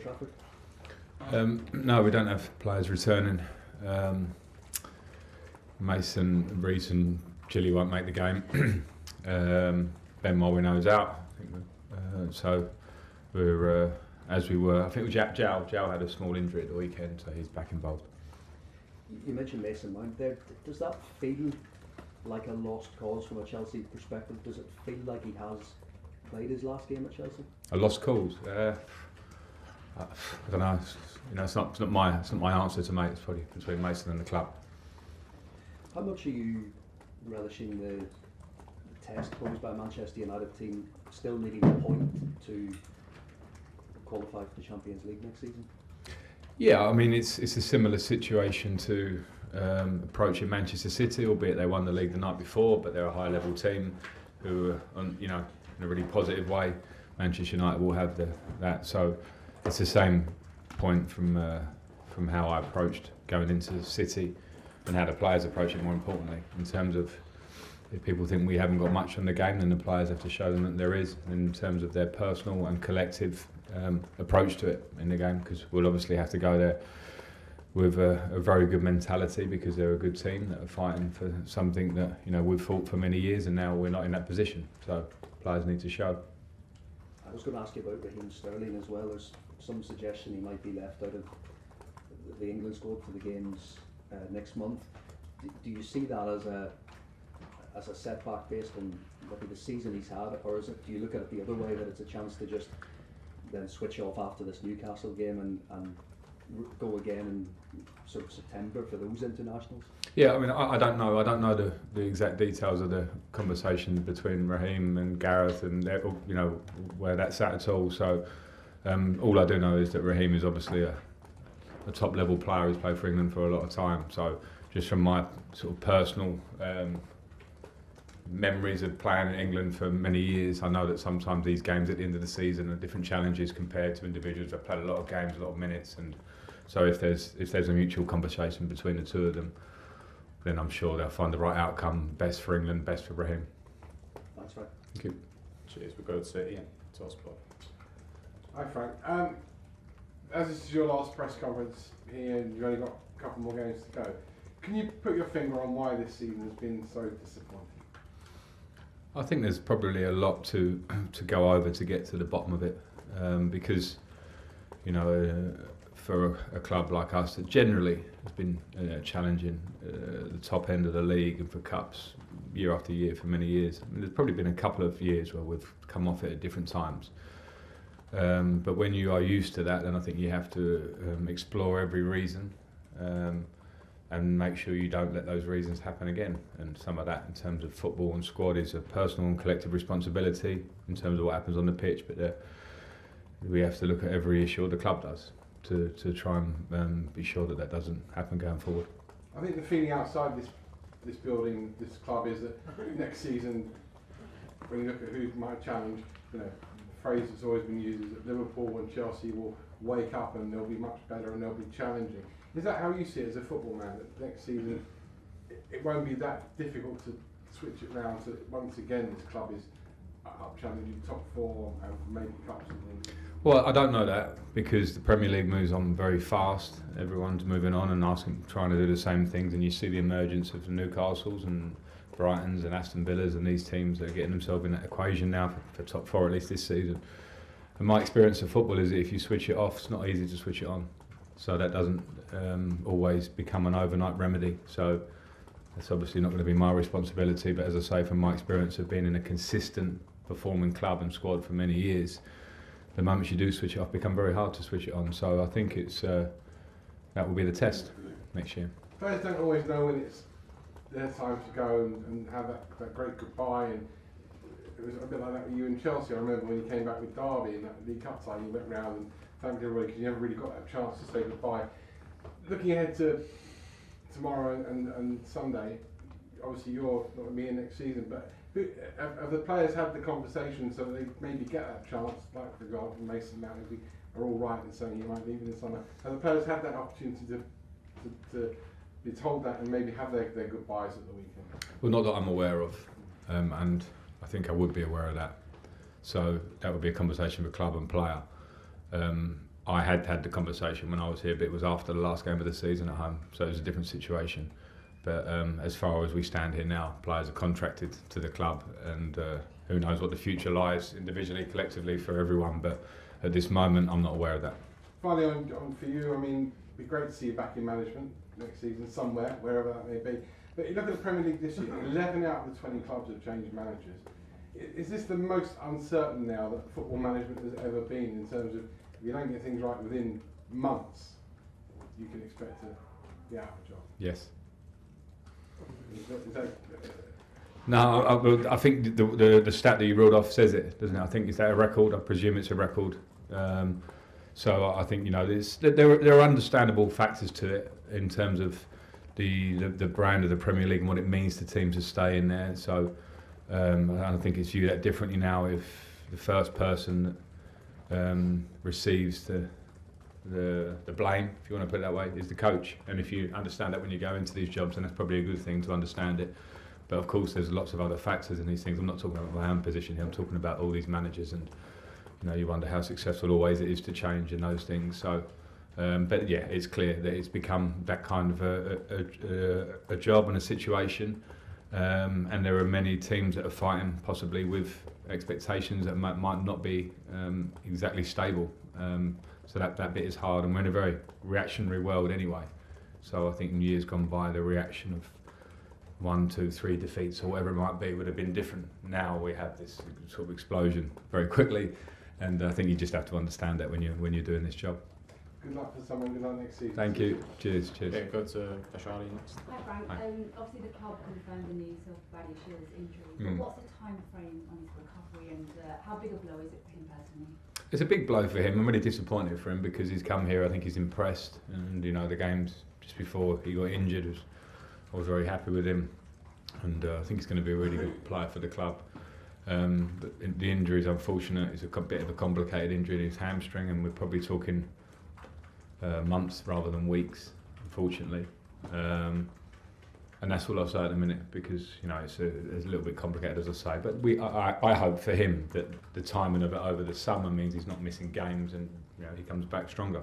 Trafford? No, we don't have players returning. Mason, Reece and Chile won't make the game. Ben Molyneux's out. I think so we're as we were. I think Zhao had a small injury at the weekend, so he's back involved. You mentioned Mason Mount there. Does that feel like a lost cause from a Chelsea perspective? Does it feel like he has played his last game at Chelsea? A lost cause? I don't know. It's not my answer to make. It's probably between Mason and the club. How much are you relishing the test posed by a Manchester United team still needing a point to qualify for the Champions League next season? Yeah, I mean it's a similar situation to approaching Manchester City, albeit they won the league the night before, but they're a high-level team who are in a really positive way. Manchester United will have that, so it's the same point from how I approached going into City and how the players approach it. More importantly, in terms of if people think we haven't got much on the game, then the players have to show them that there is. In terms of their personal and collective approach to it in the game, because we'll obviously have to go there with a very good mentality, because they're a good team that are fighting for something that we've fought for many years, and now we're not in that position. So players need to show. I was going to ask you about Raheem Sterling as well. There's some suggestion he might be left out of the England squad for the games next month. Do you see that as a setback based on maybe the season he's had, or do you look at it the other way, that it's a chance to just then switch off after this Newcastle game and go again in sort of September for those internationals? Yeah, I mean, I don't know. I don't know the exact details of the conversation between Raheem and Gareth, and where that's at all. So all I do know is that Raheem is obviously a top level player who's played for England for a lot of time. So just from my sort of personal memories of playing in England for many years, I know that sometimes these games at the end of the season are different challenges compared to individuals that played a lot of games, a lot of minutes, and so if there's a mutual conversation between the two of them, then I'm sure they'll find the right outcome, best for England, best for Raheem. That's right. Thank you. Cheers. We'll go to Ian Tosspot. Hi Frank. As this is your last press conference here, and you've only got a couple more games to go, can you put your finger on why this season has been so disappointing? I think there's probably a lot to go over to get to the bottom of it, because for a club like us that generally has been challenging the top end of the league and for cups year after year for many years. I mean, there's probably been a couple of years where we've come off it at different times, but when you are used to that, then I think you have to explore every reason and make sure you don't let those reasons happen again. And some of that in terms of football and squad is a personal and collective responsibility in terms of what happens on the pitch, but we have to look at every issue the club does to try and be sure that doesn't happen going forward. I think the feeling outside this building, this club, is that next season, when you look at who might challenge, the phrase that's always been used is that Liverpool and Chelsea will wake up and they'll be much better and they'll be challenging. Is that how you see it as a football man, that next season it won't be that difficult to switch it round, so that once again this club is up challenging top four and maybe cups and things? Well, I don't know that, because the Premier League moves on very fast. Everyone's moving on and trying to do the same things, and you see the emergence of the Newcastles and Brightons and Aston Villas and these teams that are getting themselves in that equation now for top four, at least this season. And my experience of football is that if you switch it off, it's not easy to switch it on. So that doesn't always become an overnight remedy. So that's obviously not going to be my responsibility, but as I say, from my experience of being in a consistent performing club and squad for many years, the moment you do switch it off, become very hard to switch it on. So I think it's that will be the test next year. Players don't always know when it's their time to go and have that great goodbye, and it was a bit like that with you in Chelsea. I remember when you came back with Derby in that League Cup tie, you went round and thanked everybody because you never really got that chance to say goodbye. Looking ahead to tomorrow and Sunday, obviously you're not going to be in next season, but have the players had the conversation so that they maybe get that chance, like for example Mason Mount, if we are all right in saying he might leave in the summer, have the players had that opportunity to be told that and maybe have their goodbyes at the weekend? Well, not that I'm aware of, and I think I would be aware of that. So that would be a conversation with club and player. I had had the conversation when I was here, but it was after the last game of the season at home, so it was a different situation. But as far as we stand here now, players are contracted to the club, and who knows what the future lies individually, collectively for everyone. But at this moment, I'm not aware of that. Finally, on for you, I mean, it'd be great to see you back in management next season somewhere, wherever that may be. But you look at the Premier League this year, 11 out of the 20 clubs have changed managers. Is this the most uncertain now that football management has ever been, in terms of if you don't get things right within months, you can expect to be out of a job? Yes. Is that, No, I think the stat that you ruled off says it, doesn't it? I think, is that a record? I presume it's a record. So I think, you know, there are understandable factors to it in terms of the brand of the Premier League and what it means to teams to stay in there. So I think it's viewed that differently now if the first person receives the blame, if you want to put it that way, is the coach. And if you understand that when you go into these jobs, then that's probably a good thing to understand it. But of course, there's lots of other factors in these things. I'm not talking about my own position here. I'm talking about all these managers, and you know, you wonder how successful always it is to change in those things. So, but yeah, it's clear that it's become that kind of a job and a situation. And there are many teams that are fighting possibly with expectations that might not be exactly stable. So that bit is hard, and we're in a very reactionary world anyway. So I think in years gone by, the reaction of 1, 2, 3 defeats or whatever it might be would have been different. Now we have this sort of explosion very quickly, and I think you just have to understand that when you're doing this job. good luck for someone, good luck next season. Thank you. Cheers. Yeah, go to Vescoli next. Hi Frank. Hi. Obviously the club confirmed the news of Badiashiel's injury. Mm. What's the time frame on his recovery, and how big a blow is it for him personally? It's a big blow for him. I'm really disappointed for him because he's come here. I think he's impressed, and you know, the games just before he got injured, I was very happy with him, and I think he's going to be a really good player for the club. But the injury is unfortunate. It's a bit of a complicated injury in his hamstring, and we're probably talking months rather than weeks, unfortunately. And that's all I'll say at the minute, because you know it's a little bit complicated, as I say. But I hope for him that the timing of it over the summer means he's not missing games, and you know, he comes back stronger.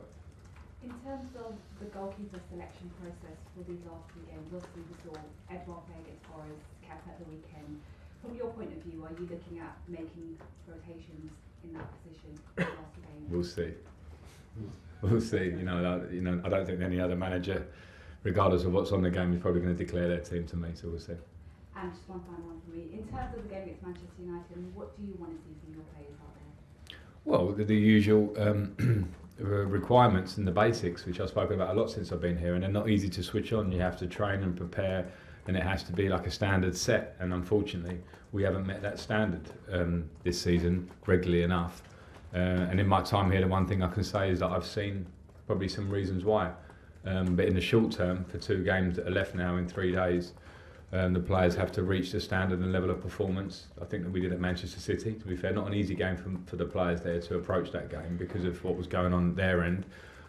In terms of the goalkeeper selection process for these last 2 games, obviously we saw Edouard play against Forest, Cap at the weekend. From your point of view, are you looking at making rotations in that position for the last 2 games? We'll see. We'll see. You know, I don't think any other manager, regardless of what's on the game, is probably going to declare their team to me. So we'll see. And just one final one for me. In terms of the game against Manchester United, what do you want to see from your players out there? Well, the usual requirements and the basics, which I've spoken about a lot since I've been here, and they're not easy to switch on. You have to train and prepare, and it has to be like a standard set. And unfortunately, we haven't met that standard this season regularly enough. And in my time here, the one thing I can say is that I've seen probably some reasons why. But in the short term, for 2 games that are left now in 3 days, the players have to reach the standard and level of performance I think that we did at Manchester City. To be fair, not an easy game for the players there to approach that game because of what was going on at their end.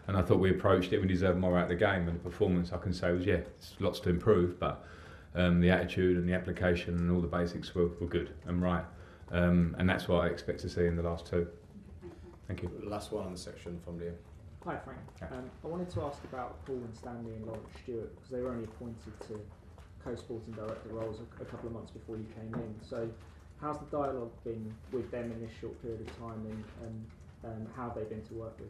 And I thought we approached it, we deserved more out of the game, and the performance I can say was, yeah, there's lots to improve, but the attitude and the application and all the basics were good and right. And that's what I expect to see in the last 2. Thank you. Last one on the section from Liam. Hi Frank. Yeah. I wanted to ask about Paul and Stanley and Laurence Stewart, because they were only appointed to co-sporting director roles a couple of months before you came in. So how's the dialogue been with them in this short period of time, and how have they been to work with?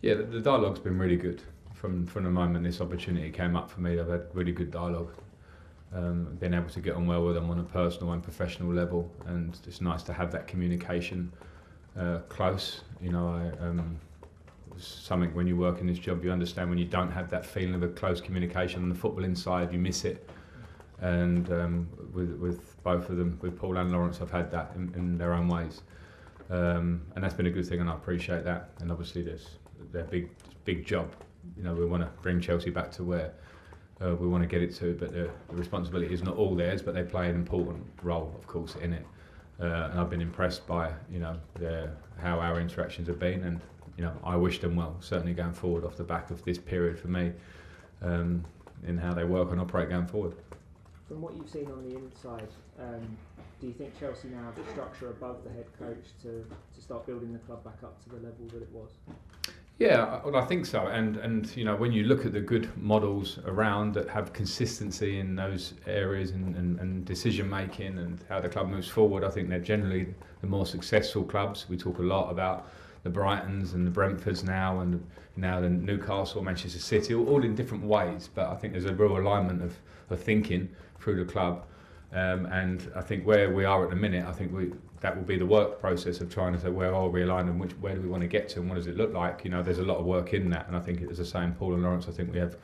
Yeah, the dialogue's been really good. From the moment this opportunity came up for me, I've had really good dialogue. Been able to get on well with them on a personal and professional level, and it's nice to have that communication close. You know, something when you work in this job, you understand when you don't have that feeling of a close communication on the football inside, you miss it. And with both of them, with Paul and Laurence, I've had that in their own ways. And that's been a good thing, and I appreciate that. And obviously their big job. You know, we want to bring Chelsea back to where we want to get it to, but the responsibility is not all theirs, but they play an important role, of course, in it. And I've been impressed by, you know, how our interactions have been, and you know, I wish them well, certainly going forward off the back of this period for me, in how they work and operate going forward. From what you've seen on the inside, do you think Chelsea now have the structure above the head coach to start building the club back up to the level that it was? Yeah, well, I think so. And you know, when you look at the good models around that have consistency in those areas and decision making and how the club moves forward, I think they're generally the more successful clubs. We talk a lot about the Brightons and the Brentfords now, and now the Newcastle, Manchester City, all in different ways. But I think there's a real alignment of thinking through the club. And I think where we are at the minute, I think that will be the work process of trying to say where are we aligned and where do we want to get to and what does it look like. You know, there's a lot of work in that, and I think, as I say, in Paul and Laurenz, I think we have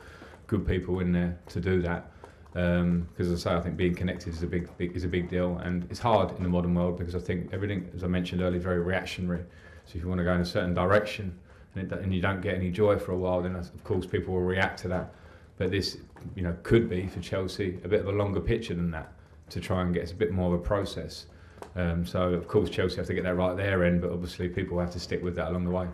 good people in there to do that. Because as I say, I think being connected is a big deal, and it's hard in the modern world because I think everything, as I mentioned earlier, is very reactionary. So if you want to go in a certain direction and you don't get any joy for a while, then of course people will react to that. But this, you know, could be for Chelsea a bit of a longer picture than that, to try and get a bit more of a process. So of course Chelsea have to get that right at their end, but obviously people have to stick with that along the way.